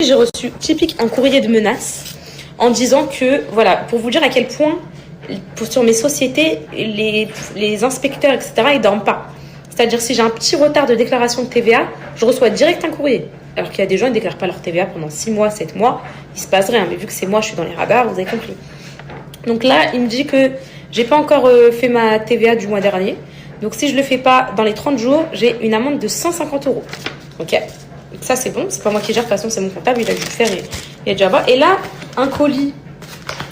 J'ai reçu typique un courrier de menace en disant que, voilà, pour vous dire à quel point, sur mes sociétés, les inspecteurs, etc., ils dorment pas. C'est-à-dire, si j'ai un petit retard de déclaration de TVA, je reçois direct un courrier. Alors qu'il y a des gens qui ne déclarent pas leur TVA pendant 6 mois, 7 mois, il se passe rien. Mais vu que c'est moi, je suis dans les radars, vous avez compris. Donc là, il me dit que j'ai pas encore fait ma TVA du mois dernier. Donc si je le fais pas dans les 30 jours, j'ai une amende de 150 €. Ok. Donc ça, c'est bon. C'est pas moi qui gère. De toute façon, c'est mon comptable. Il a dû le faire et il a déjà voir. Et là, un colis.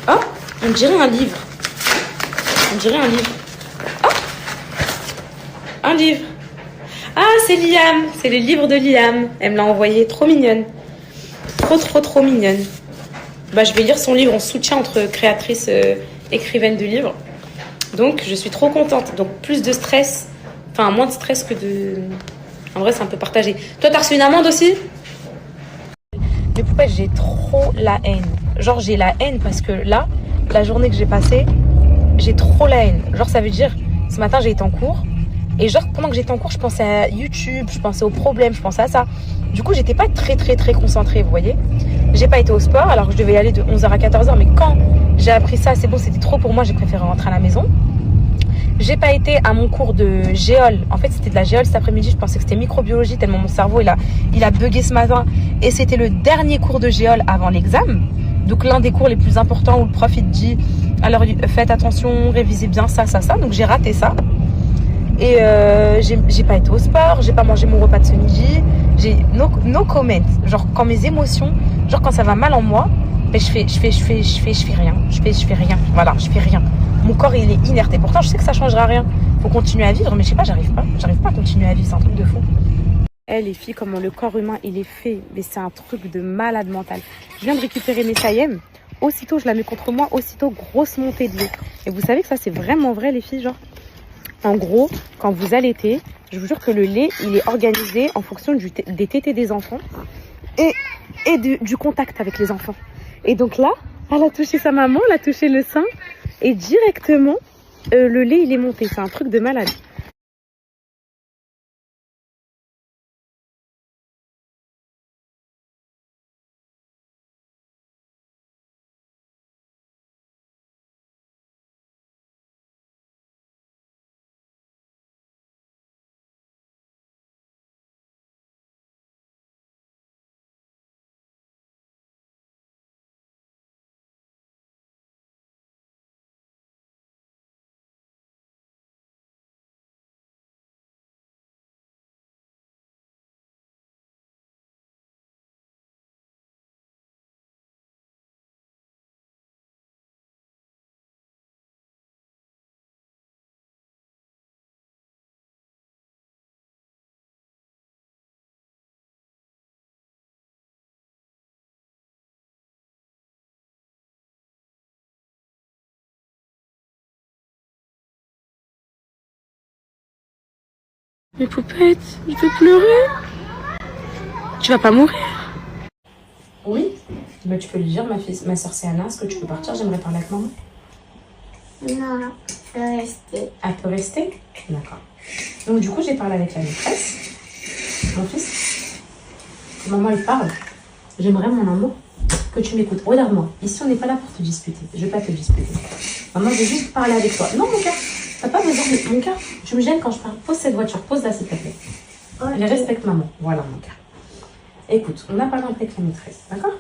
Oh, on dirait un livre. On dirait un livre. Oh, un livre. Ah, c'est Liam. C'est le livre de Liam. Elle me l'a envoyé. Trop mignonne. Trop mignonne. Bah, je vais lire son livre en soutien entre créatrices écrivaines de livres. Donc, je suis trop contente. Donc, plus de stress. Enfin, moins de stress que de... En vrai, c'est un peu partagé. Toi, t'as reçu une amende aussi? Les poupettes, j'ai trop la haine. Genre, j'ai la haine parce que là, la journée que j'ai passée, j'ai trop la haine. Genre, ça veut dire, ce matin, j'ai été en cours. Et genre, pendant que j'étais en cours, je pensais à YouTube, je pensais aux problèmes, je pensais à ça. Du coup, j'étais pas très concentrée, vous voyez. J'ai pas été au sport, alors que je devais y aller de 11h à 14h. Mais quand j'ai appris ça, c'est bon, c'était trop pour moi, j'ai préféré rentrer à la maison. J'ai pas été à mon cours de géol. En fait, c'était de la géol cet après-midi. Je pensais que c'était microbiologie, tellement mon cerveau, il a bugué ce matin. Et c'était le dernier cours de géol avant l'examen. Donc, l'un des cours les plus importants où le prof, il te dit, alors, faites attention, révisez bien ça. Donc, j'ai raté ça. Et j'ai pas été au sport, j'ai pas mangé mon repas de ce midi. J'ai no comment. Genre, quand mes émotions, genre, quand ça va mal en moi, ben, je fais rien. Je fais rien. Voilà, je fais rien. Mon corps, il est inerte. Et pourtant, je sais que ça changera rien. Faut continuer à vivre, mais je sais pas, j'arrive pas. J'arrive pas à continuer à vivre, c'est un truc de fou. Les filles, comment le corps humain, il est fait. Mais c'est un truc de malade mental. Je viens de récupérer mes Sayem. Aussitôt, je la mets contre moi. Aussitôt, grosse montée de lait. Et vous savez que ça, c'est vraiment vrai, les filles, genre. En gros, quand vous allaitez, je vous jure que le lait, il est organisé en fonction des tétés des enfants et du contact avec les enfants. Et donc là, elle a touché sa maman, elle a touché le sein et directement, le lait, il est monté. C'est un truc de malade. Mes poupettes, je vais pleurer. Tu vas pas mourir? Oui, bah, tu peux lui dire, ma soeur c'est Anna, est-ce que tu peux partir? J'aimerais parler avec maman. Non, je peux rester. Elle peut rester? D'accord. Donc du coup, j'ai parlé avec la maîtresse. Mon fils, maman, il parle. J'aimerais, mon amour, que tu m'écoutes. Regarde-moi, ici, on n'est pas là pour te disputer. Je vais pas te disputer. Maman, je vais juste parler avec toi. Non, mon cœur, t'as pas besoin de... Mon cœur, tu me gênes quand je parle. Pose cette voiture, pose-la, s'il te plaît. Okay. Elle respecte maman. Voilà, mon cœur. Écoute, on a parlé un peu avec la maîtresse, d'accord?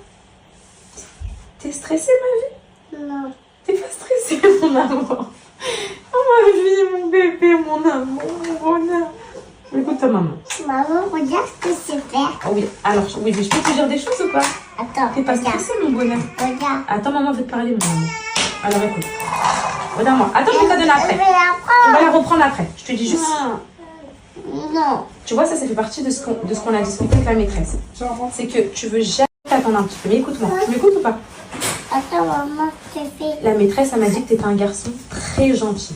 T'es stressée, ma vie? Non. T'es pas stressée, mon amour? Oh, ma vie, mon bébé, mon amour, mon bonheur. Écoute ta maman. Maman, regarde ce que c'est faire. Ah oui, alors, oui, mais je peux te dire des choses ou pas? Attends, t'es pas stressée, mon bonheur? Regarde. Attends, maman veut te parler, mon amour. Alors, écoute. Regarde-moi. Attends, je vais te la donner après. On va la reprendre après. Je te dis juste... Non. Tu vois, ça fait partie de ce qu'on a discuté avec la maîtresse. C'est que tu veux jamais t'attendre un petit peu. Mais écoute-moi, tu m'écoutes ou pas? Attends, maman, c'est fait. La maîtresse, elle m'a dit que t'étais un garçon très gentil.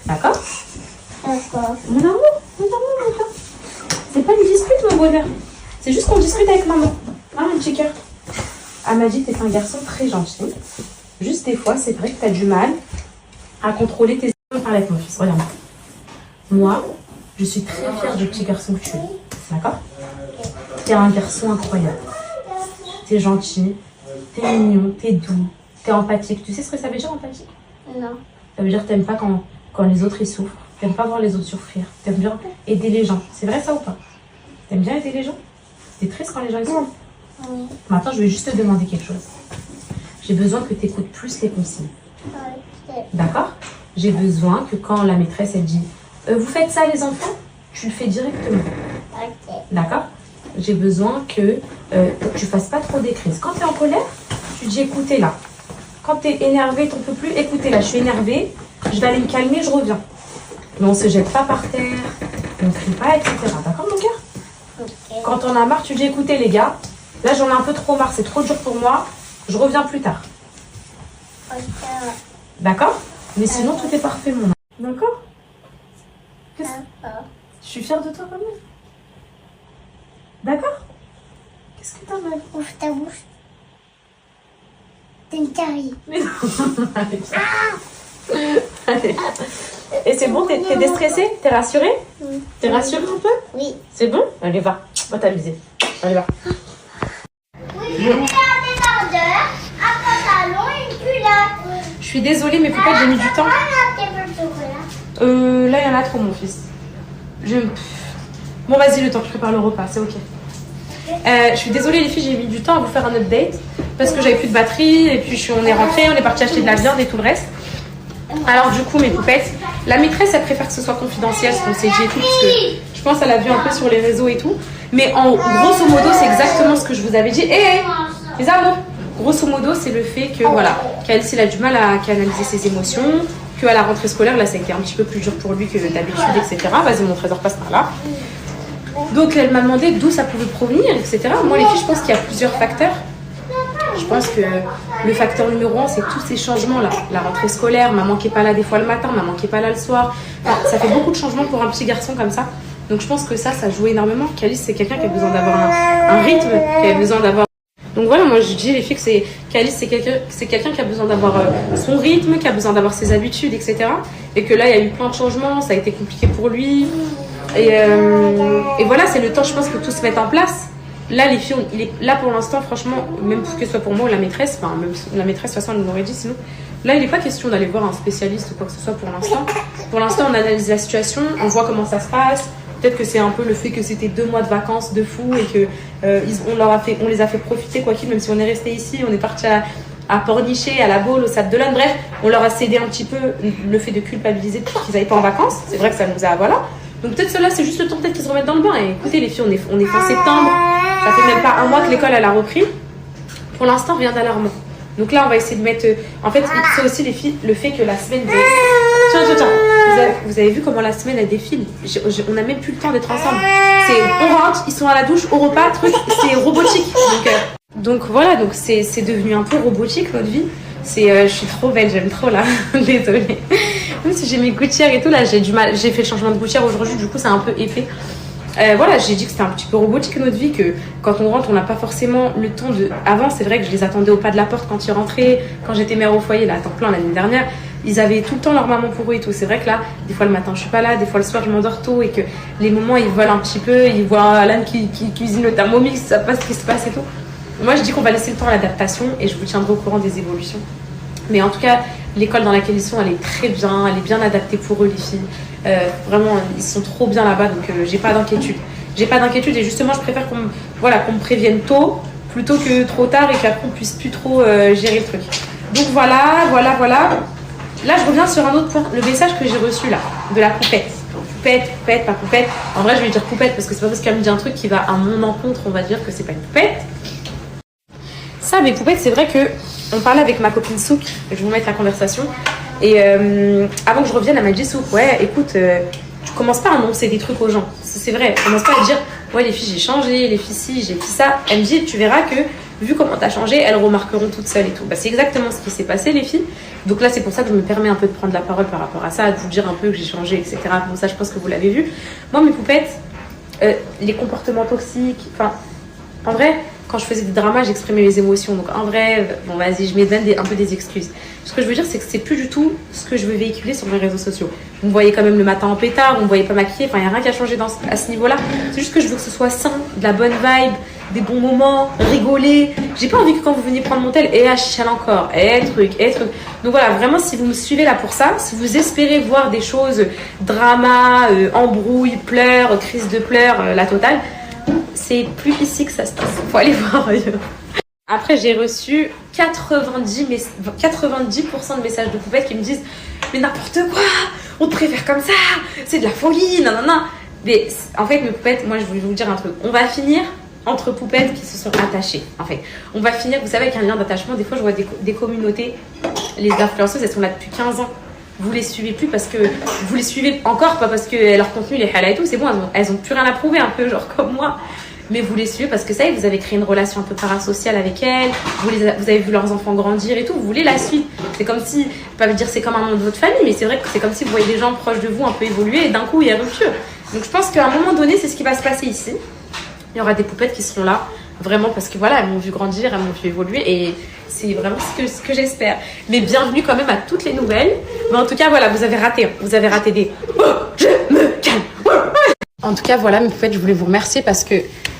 D'accord? D'accord. Mon amour, mon cœur. C'est pas une dispute, mon bonheur. C'est juste qu'on discute avec maman. Hein, mon petit cœur? Elle m'a dit que t'étais un garçon très gentil. Juste des fois, c'est vrai que t'as du mal à contrôler tes émotions. Parle avec mon fils, regarde. Moi, je suis très fière du petit garçon que tu es. D'accord? Tu es un garçon incroyable. t'es gentil, t'es mignon, t'es doux, t'es empathique. Tu sais ce que ça veut dire empathique? Non. Ça veut dire que t'aimes pas quand les autres ils souffrent. T'aimes pas voir les autres souffrir. T'aimes bien aider les gens. C'est vrai ça ou pas? T'aimes bien aider les gens? T'es triste quand les gens ils souffrent? Oui. Maintenant, je vais juste te demander quelque chose. J'ai besoin que tu écoutes plus les consignes. Ok. D'accord? J'ai besoin que quand la maîtresse, elle dit vous faites ça les enfants, tu le fais directement. Ok. D'accord? J'ai besoin que tu fasses pas trop des crises. Quand tu es en colère, tu dis écoutez là. Quand tu es énervé, tu n'en peux plus, écoutez là, je suis énervée, je vais aller me calmer, je reviens. Mais on se jette pas par terre, on ne crie pas, etc. D'accord mon cœur? Ok. Quand on a marre, tu dis écoutez les gars, là j'en ai un peu trop marre, c'est trop dur pour moi, je reviens plus tard. Ok. D'accord? Mais sinon tout est parfait mon âme. D'accord? D'accord. Je suis fière de toi quand même. D'accord? Qu'est-ce que t'as mal? Ouvre ta bouche. T'as une carie. Mais non. Allez. Et c'est bon, t'es déstressée? T'es rassurée? Oui. T'es rassurée un peu? Oui. C'est bon? Allez va t'amuser. Allez va. Oui, je mets un débardeur, un pantalon et une culotte. Je suis désolée mais peut-être j'ai mis du temps. Un petit peu de chocolat. Là il y en a trop mon fils. Bon vas-y le temps que je prépare le repas, c'est ok. Je suis désolée les filles, j'ai mis du temps à vous faire un update parce que j'avais plus de batterie et puis on est rentré, on est parti acheter de la viande et tout le reste. Alors du coup mes poupettes, la maîtresse elle préfère que ce soit confidentiel ce qu'on s'est dit et tout parce que je pense qu'elle a vu un peu sur les réseaux et tout. Mais en grosso modo c'est exactement ce que je vous avais dit. Les amours, grosso modo c'est le fait que voilà, qu'Alice il a du mal à canaliser ses émotions, qu'à la rentrée scolaire là ça a été un petit peu plus dur pour lui que d'habitude etc. Vas-y mon trésor passe par là. Donc elle m'a demandé d'où ça pouvait provenir etc. Moi les filles je pense qu'il y a plusieurs facteurs. Je pense que le facteur numéro 1, c'est tous ces changements-là. La rentrée scolaire, maman qui n'est pas là des fois le matin, maman qui n'est pas là le soir. Enfin, ça fait beaucoup de changements pour un petit garçon comme ça. Donc je pense que ça joue énormément. Qu'Alice, c'est quelqu'un qui a besoin d'avoir un rythme, qui a besoin d'avoir... Donc voilà, moi je dis les filles que qu'Alice, c'est quelqu'un qui a besoin d'avoir son rythme, qui a besoin d'avoir ses habitudes, etc. Et que là, il y a eu plein de changements, ça a été compliqué pour lui. Et voilà, c'est le temps, je pense, que tout se mette en place. Là, les filles, il est là pour l'instant, franchement, même que ce soit pour moi ou la maîtresse, enfin, même la maîtresse, de toute façon, elle nous aurait dit sinon. Là, il n'est pas question d'aller voir un spécialiste ou quoi que ce soit pour l'instant. Pour l'instant, on analyse la situation, on voit comment ça se passe. Peut-être que c'est un peu le fait que c'était 2 mois de vacances de fou et que on les a fait profiter, quoi qu'il, même si on est resté ici, on est parti à Pornichet, à la Baule, au Sable d'Olonne, bref, on leur a cédé un petit peu le fait de culpabiliser qu'ils n'allaient pas en vacances. C'est vrai que ça nous a, voilà. Donc peut-être cela, c'est juste le temps peut-être qu'ils se remettent dans le bain. Et écoutez les filles, on est fin septembre, ça fait même pas un mois que l'école elle a repris. Pour l'instant, rien d'alarmant. Donc là, on va essayer de mettre... En fait, c'est aussi les filles, le fait que la semaine... Tiens. Vous avez vu comment la semaine elle défile? On n'a même plus le temps d'être ensemble. On rentre, ils sont à la douche, au repas, truc, c'est robotique. Donc voilà, donc c'est devenu un peu robotique notre vie. Je suis trop belle, j'aime trop là. Désolée. Même si j'ai mes gouttières et tout, là j'ai du mal. J'ai fait le changement de gouttière aujourd'hui, du coup c'est un peu épais. Voilà, j'ai dit que c'était un petit peu robotique notre vie, que quand on rentre, on n'a pas forcément le temps de... Avant, c'est vrai que je les attendais au pas de la porte quand ils rentraient. Quand j'étais mère au foyer, là, à temps plein l'année dernière, ils avaient tout le temps leur maman pour eux et tout. C'est vrai que là, des fois le matin, je suis pas là, des fois le soir, je m'endors tôt et que les moments, ils volent un petit peu, ils voient Alan qui cuisine le Thermomix, ça passe ce qui se passe et tout. Moi, je dis qu'on va laisser le temps à l'adaptation et je vous tiendrai au courant des évolutions. Mais en tout cas, l'école dans laquelle ils sont, elle est très bien, elle est bien adaptée pour eux, les filles. Vraiment, ils sont trop bien là-bas, donc j'ai pas d'inquiétude. J'ai pas d'inquiétude et justement, je préfère qu'on me prévienne tôt plutôt que trop tard et qu'après on puisse plus trop gérer le truc. Donc voilà. Là, je reviens sur un autre point, le message que j'ai reçu là, de la poupette. Poupette, pas poupette. En vrai, je vais dire poupette parce que c'est pas parce qu'elle me dit un truc qui va à mon encontre, on va dire que c'est pas une poupette. Ça, mes poupettes, c'est vrai que on parlait avec ma copine Souk, je vais vous mettre la conversation. Et avant que je revienne, elle m'a dit Souk, ouais, écoute, tu commences pas à annoncer des trucs aux gens. C'est vrai, tu commences pas à dire, ouais, les filles, j'ai changé, les filles, si, j'ai fait ça. Elle me dit, tu verras que, vu comment t'as changé, elles remarqueront toutes seules et tout. Bah, c'est exactement ce qui s'est passé, les filles. Donc là, c'est pour ça que je me permets un peu de prendre la parole par rapport à ça, de vous dire un peu que j'ai changé, etc. Bon, ça, je pense que vous l'avez vu. Moi, mes poupettes, les comportements toxiques, enfin, en vrai, quand je faisais des dramas, j'exprimais mes émotions. Donc en vrai, bon vas-y, je me donne un peu des excuses. Ce que je veux dire, c'est que c'est plus du tout ce que je veux véhiculer sur mes réseaux sociaux. Vous me voyez quand même le matin en pétard, vous me voyez pas maquillée, enfin il n'y a rien qui a changé à ce niveau-là. C'est juste que je veux que ce soit sain, de la bonne vibe, des bons moments, rigoler. J'ai pas envie que quand vous veniez prendre mon tel, et chiale encore, et truc. Donc voilà, vraiment, si vous me suivez là pour ça, si vous espérez voir des choses, drama, embrouille, pleurs, crise de pleurs, la totale, c'est plus ici que ça se passe. Faut aller voir ailleurs. Après, j'ai reçu 90% de messages de poupettes qui me disent « Mais n'importe quoi, on te préfère comme ça, c'est de la folie, nanana. » Mais en fait, mes poupettes, moi, je voulais vous dire un truc. On va finir entre poupettes qui se sont attachées. En fait, on va finir, vous savez, avec un lien d'attachement. Des fois, je vois des communautés, les influenceuses, elles sont là depuis 15 ans. Vous les suivez plus parce que vous les suivez encore, pas parce que leur contenu, les halal et tout, c'est bon, elles ont plus rien à prouver, un peu genre comme moi. Mais vous les suivez parce que ça y est, vous avez créé une relation un peu parasociale avec elles, vous avez vu leurs enfants grandir et tout, vous voulez la suite. C'est comme si, pas me dire c'est comme un membre de votre famille, mais c'est vrai que c'est comme si vous voyez des gens proches de vous un peu évoluer et d'un coup il y a rupture. Donc je pense qu'à un moment donné, c'est ce qui va se passer ici. Il y aura des poupettes qui seront là, vraiment parce que voilà, elles m'ont vu grandir, elles m'ont vu évoluer et c'est vraiment ce que j'espère. Mais bienvenue quand même à toutes les nouvelles. Mais en tout cas, voilà, vous avez raté des « Oh, je me calme !» En tout cas, voilà, mes poupettes, je voulais vous remercier parce que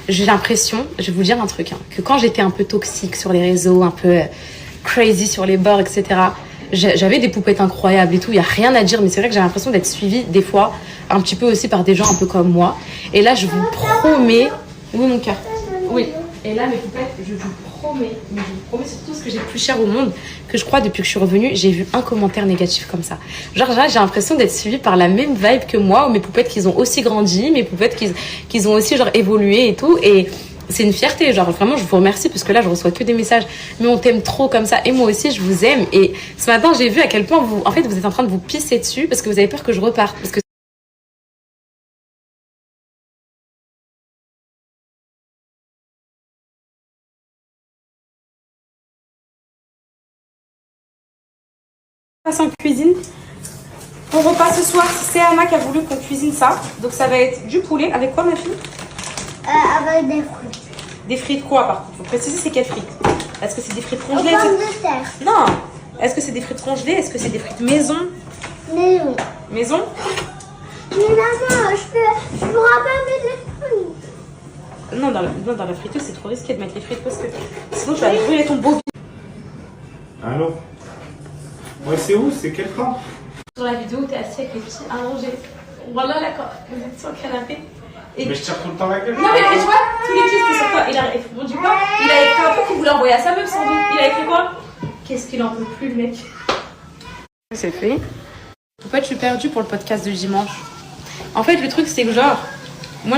j'ai l'impression, je vais vous dire un truc, que quand j'étais un peu toxique sur les réseaux, un peu crazy sur les bords, etc., j'avais des poupettes incroyables et tout, il n'y a rien à dire, mais c'est vrai que j'ai l'impression d'être suivie des fois un petit peu aussi par des gens un peu comme moi. Et là, je vous promets... Oui, mon cœur. Oui. Et là, mes poupettes, je vous promets sur tout ce que j'ai de plus cher au monde, que je crois depuis que je suis revenue, j'ai vu un commentaire négatif comme ça. Genre j'ai l'impression d'être suivie par la même vibe que moi, ou mes poupettes qui ont aussi grandi, mes poupettes qui ont aussi genre évolué et tout. Et c'est une fierté, genre vraiment je vous remercie parce que là je reçois que des messages, mais on t'aime trop comme ça et moi aussi je vous aime. Et ce matin j'ai vu à quel point vous êtes en train de vous pisser dessus parce que vous avez peur que je reparte, parce que en cuisine. Mon repas ce soir, c'est Anna qui a voulu qu'on cuisine ça. Donc ça va être du poulet. Avec quoi, ma fille? Avec des frites. Des frites quoi, par contre? Faut préciser c'est quelles frites. Est-ce que c'est des frites congelées? Pommes de terre. Non. Est-ce que c'est des frites congelées? Est-ce que c'est des frites maison? Maison. Maison? Mais maman, je pourrais pas mettre les frites. Non, dans la friteuse, c'est trop risqué de mettre les frites parce que sinon tu vas brûler ton beau. Allô? Ouais, c'est où? C'est quel plan? Sur la vidéo, t'es assis avec les petits allongés. Voilà, d'accord. Vous êtes sur le canapé. Et... Mais je tire tout le temps la gueule. Non, mais tu vois, tous les petits étaient sur toi. Il a écrit, bon, du coup, il a écrit un truc qu'il voulait envoyer à sa meuf sans doute. Il a écrit quoi? Qu'est-ce qu'il en peut plus, le mec? C'est fait. En fait, je suis perdue pour le podcast de dimanche. En fait, le truc, c'est que genre, moi,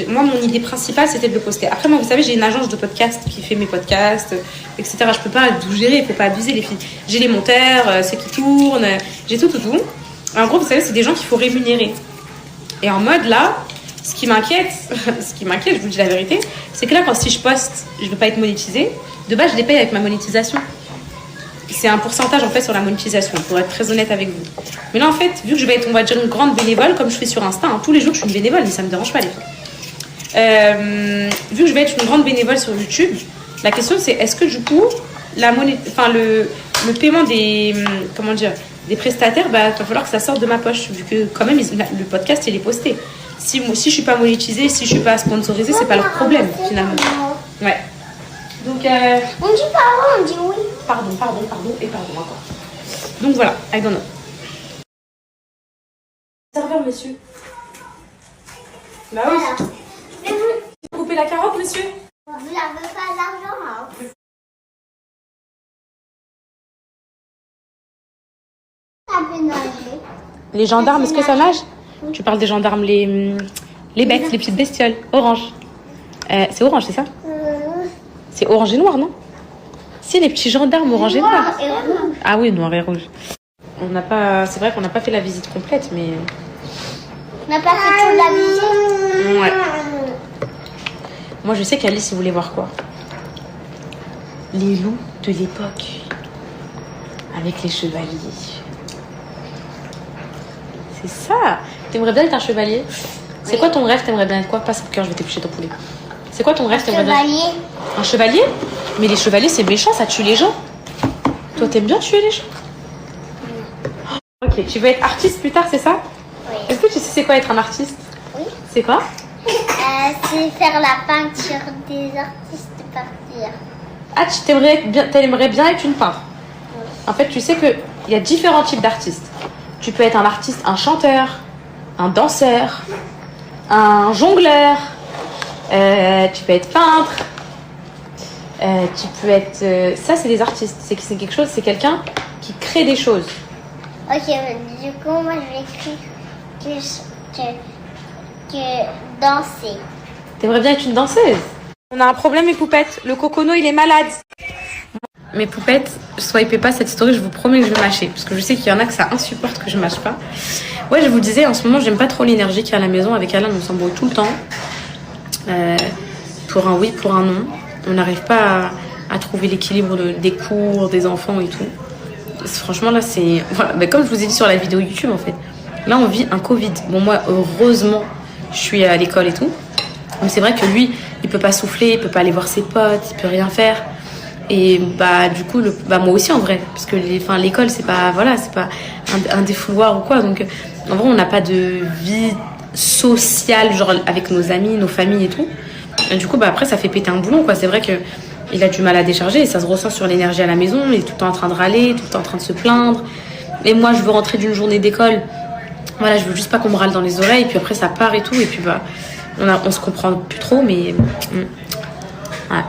mon idée principale, c'était de le poster. Après, moi, vous savez, j'ai une agence de podcast qui fait mes podcasts, etc. Je peux pas tout gérer, il faut pas abuser, les filles. J'ai les monteurs, ceux qui tournent, j'ai tout. En gros, vous savez, c'est des gens qu'il faut rémunérer. Et en mode, là, ce qui m'inquiète, je vous dis la vérité, c'est que là, si je poste, je ne veux pas être monétisée. De base, je les paye avec ma monétisation. C'est un pourcentage, en fait, sur la monétisation, pour être très honnête avec vous. Mais là, en fait, vu que je vais être, on va dire, une grande bénévole, comme je fais sur Insta, tous les jours, je suis une bénévole, mais ça ne me dérange pas, les filles. Vu que je vais être une grande bénévole sur YouTube, la question, c'est est-ce que, du coup, le paiement des prestataires, bah, il va falloir que ça sorte de ma poche, vu que, quand même, le podcast, il est posté. Si je suis pas monétisée, si je suis pas sponsorisée, c'est pas leur problème, finalement. Ouais. Donc, On dit pardon, on dit oui. Pardon, et pardon encore. Donc voilà, I don't know. Serveur, monsieur. Bah oui. Mais vous Coupez la carotte, monsieur. n'avez pas d'argent, hein. Aménagé. Les gendarmes, est-ce que ça nage? Tu parles des gendarmes, les bêtes, les petites bestioles. Orange. C'est orange, c'est ça? C'est orange et noir, non? Si, les petits gendarmes orange et noir. Et rouge. Ah oui, noir et rouge. C'est vrai qu'on n'a pas fait la visite complète, mais... On n'a pas fait toute la visite. Ouais. Moi, je sais qu'Alice, il voulait voir quoi? Les loups de l'époque. Avec les chevaliers. C'est ça. T'aimerais bien être un chevalier? C'est quoi ton rêve? T'aimerais bien être quoi? Passe au cœur, je vais t'éplucher ton poulet. C'est quoi ton rêve? T'aimerais bien... Chevalier. Un chevalier? Mais les chevaliers, c'est méchant, ça tue les gens. Toi, t'aimes bien tuer les gens? Ok, tu veux être artiste plus tard, c'est ça? Oui. Est-ce que tu sais c'est quoi être un artiste? Oui. C'est quoi? C'est faire la peinture des artistes partir. Ah, t'aimerais bien être une peintre. Oui. En fait, tu sais qu'il y a différents types d'artistes. Tu peux être un artiste, un chanteur, un danseur, un jongleur, tu peux être peintre, tu peux être... ça, c'est des artistes. C'est quelque chose, c'est quelqu'un qui crée des choses. Ok, mais du coup, moi, je vais écrire que danser. T'aimerais bien être une danseuse? On a un problème, mes poupettes. Le cocono, il est malade. Mes poupettes, swipez pas cette story, je vous promets que je vais mâcher. Parce que je sais qu'il y en a que ça insupporte que je mâche pas. Ouais, je vous disais, en ce moment, j'aime pas trop l'énergie qu'il y a à la maison. Avec Alan, on s'embrouille tout le temps. Pour un oui, pour un non. On n'arrive pas à trouver l'équilibre des cours, des enfants et tout. Franchement, là, c'est... Voilà. Mais comme je vous ai dit sur la vidéo YouTube, en fait. Là, on vit un Covid. Bon, moi, heureusement, je suis à l'école et tout. Mais c'est vrai que lui, il peut pas souffler, il peut pas aller voir ses potes, il peut rien faire. Et bah du coup, moi aussi en vrai, parce que l'école c'est pas un défouloir ou quoi. Donc en vrai, on n'a pas de vie sociale genre avec nos amis, nos familles et tout. Et du coup, bah après, ça fait péter un boulon quoi. C'est vrai que il a du mal à décharger et ça se ressent sur l'énergie à la maison. Il est tout le temps en train de râler, tout le temps en train de se plaindre. Et moi, je veux rentrer d'une journée d'école. Voilà, je veux juste pas qu'on me râle dans les oreilles. Et puis après, ça part et tout. Et puis bah on se comprend plus trop, mais ouais.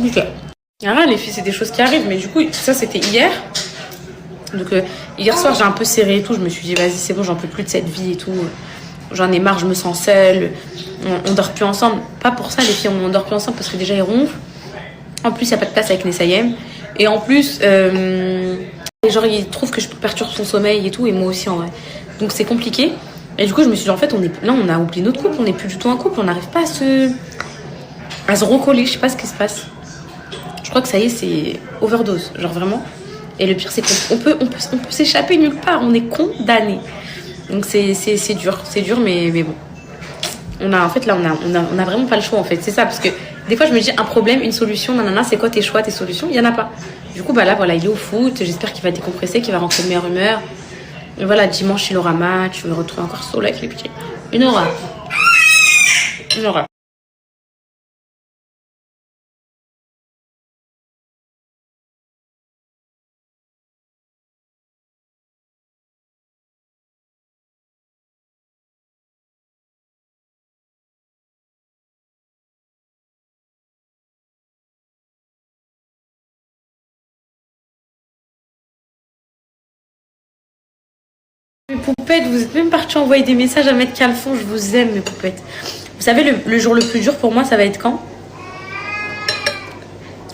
Ok. Ah, les filles, c'est des choses qui arrivent, mais du coup, ça c'était hier. Donc, hier soir, j'ai un peu serré et tout. Je me suis dit, vas-y, c'est bon, j'en peux plus de cette vie et tout. J'en ai marre, je me sens seule. On dort plus ensemble. Pas pour ça, les filles, on dort plus ensemble parce que déjà, ils ronflent. En plus, il n'y a pas de place avec Nessayem. Et en plus, genre, ils trouvent que je perturbe son sommeil et tout, et moi aussi en vrai. Donc, c'est compliqué. Et du coup, je me suis dit, en fait, là, on a oublié notre couple. On n'est plus du tout un couple. On n'arrive pas à se recoller. Je sais pas ce qui se passe. Je crois que ça y est, c'est overdose, genre vraiment. Et le pire, c'est qu'on peut s'échapper nulle part, on est condamné. Donc c'est dur, mais bon. En fait, là, on a vraiment pas le choix, en fait. C'est ça, parce que des fois, je me dis, un problème, une solution, nanana, c'est quoi tes choix, tes solutions? Il y en a pas. Du coup, bah là, voilà, il est au foot, j'espère qu'il va décompresser, qu'il va rentrer de meilleure humeur. Et voilà, dimanche, il aura match, je vais me retrouver encore seule avec les petits. Une horreur. Une horreur. Mes poupettes, vous êtes même partis envoyer des messages à Maître Calfon, je vous aime mes poupettes. Vous savez, le jour le plus dur pour moi, ça va être quand?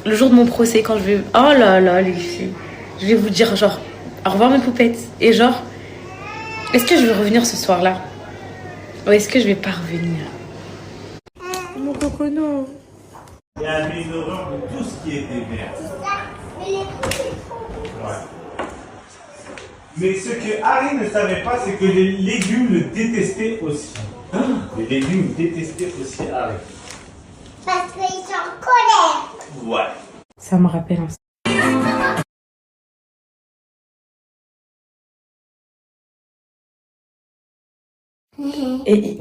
Le jour de mon procès, quand je vais... Oh là là, les filles. Je vais vous dire genre, au revoir mes poupettes. Et genre, est-ce que je vais revenir ce soir-là? Ou est-ce que je vais pas revenir? Mon cocono. Il y avait une horreur de tout ce qui était vert. Ouais. Mais ce que Harry ne savait pas, c'est que les légumes le détestaient aussi. Les légumes détestaient aussi Harry. Parce qu'ils sont en colère. Ouais. Ça me rappelle un... Et...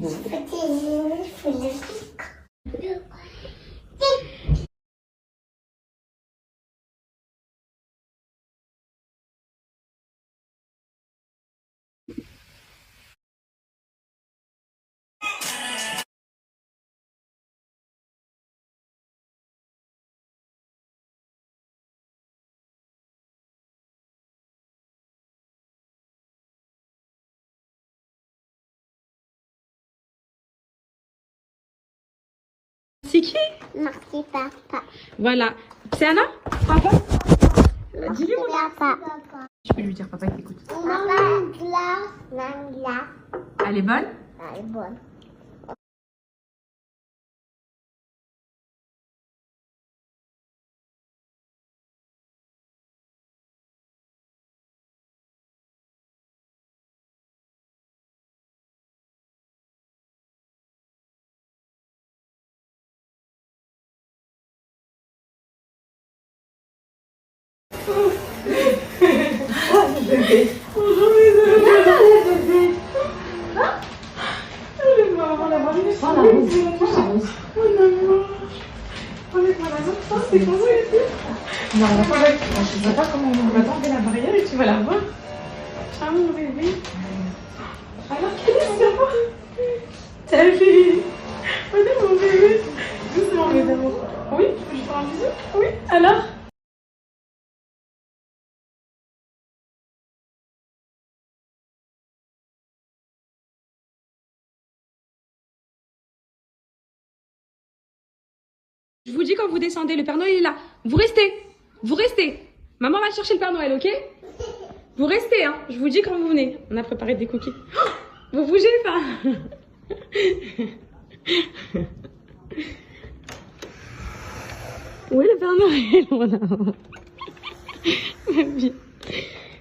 C'est qui? Merci papa. Voilà. C'est Anna? Papa? Dis-lui mon Papa. Je peux lui dire, papa, il écoute. Papa, Nangla. Elle est bonne? Elle est bonne. Bonjour mes bébés. Maman, la Marie, c'est la rose. Oh maman. Avec ma maman, c'est comment elle est? Non, on va pas avec. Je sais pas comment on va tenter la barrière et tu vas la voir. Ciao mon bébé. Alors, quelle est ce maman? Salut. Regarde mon bébé. Doucement mes amours. Oui, je peux lui faire un bisou? Oui, alors? Je vous dis quand vous descendez, le Père Noël est là. Vous restez. Vous restez. Maman va chercher le Père Noël, ok? Vous restez, hein. Je vous dis quand vous venez. On a préparé des cookies. Oh, vous bougez pas. Où est le Père Noël, mon amour?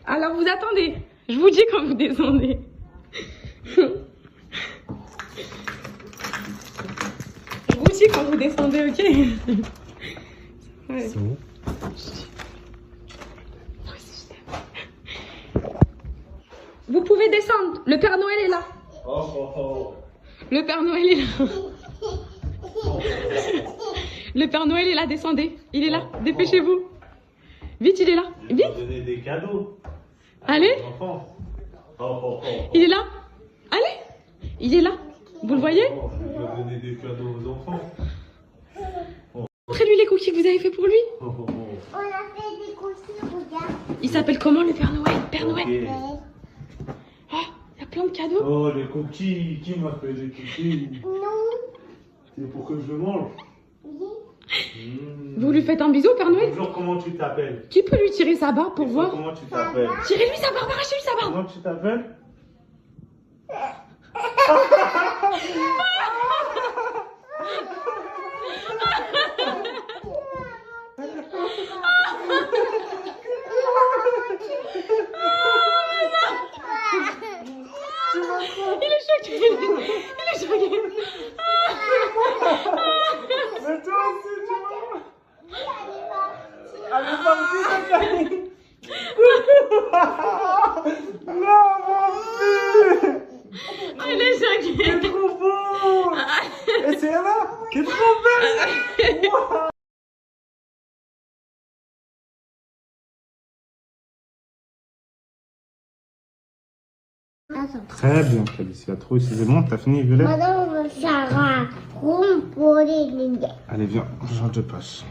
Alors vous attendez. Je vous dis quand vous descendez. Je vous dis quand vous descendez, ok? Ouais. C'est bon. Vous pouvez descendre. Le Père Noël est là. Oh. Le Père Noël est là. Le Père Noël est là, descendez. Il est là. Dépêchez-vous. Vite, il est là. Je Vite. vais donner des cadeaux. Allez. Aux enfants. Oh. Il est là. Allez. Il est là. Vous le voyez? Je vais donner des cadeaux aux enfants. Montrez-lui les cookies que vous avez fait pour lui. On a fait des cookies, regarde. Il s'appelle comment le Père Noël? Père Ok. Noël. Oh, il y a plein de cadeaux. Oh, les cookies. Qui m'a fait des cookies? Nous. C'est pour que je le mange. Oui. Vous lui faites un bisou, Père Noël? Bonjour, comment tu t'appelles? Qui peut lui tirer sa barbe pour Et toi, voir? comment tu t'appelles? Tirez-lui sa barbe, arrachez-lui sa barbe. Comment tu t'appelles? Il est choqué. Il est choqué. Mais toi aussi, tu m'as... Allez, parti, non, mon fils. Il est choqué. T'es trop beau. Et c'est là. T'es trop belle. Très bien, Calicia. Trop excusez-moi, t'as fini, Violette? Maintenant, on va faire un rond pour les lignes. Allez, viens, je te passe.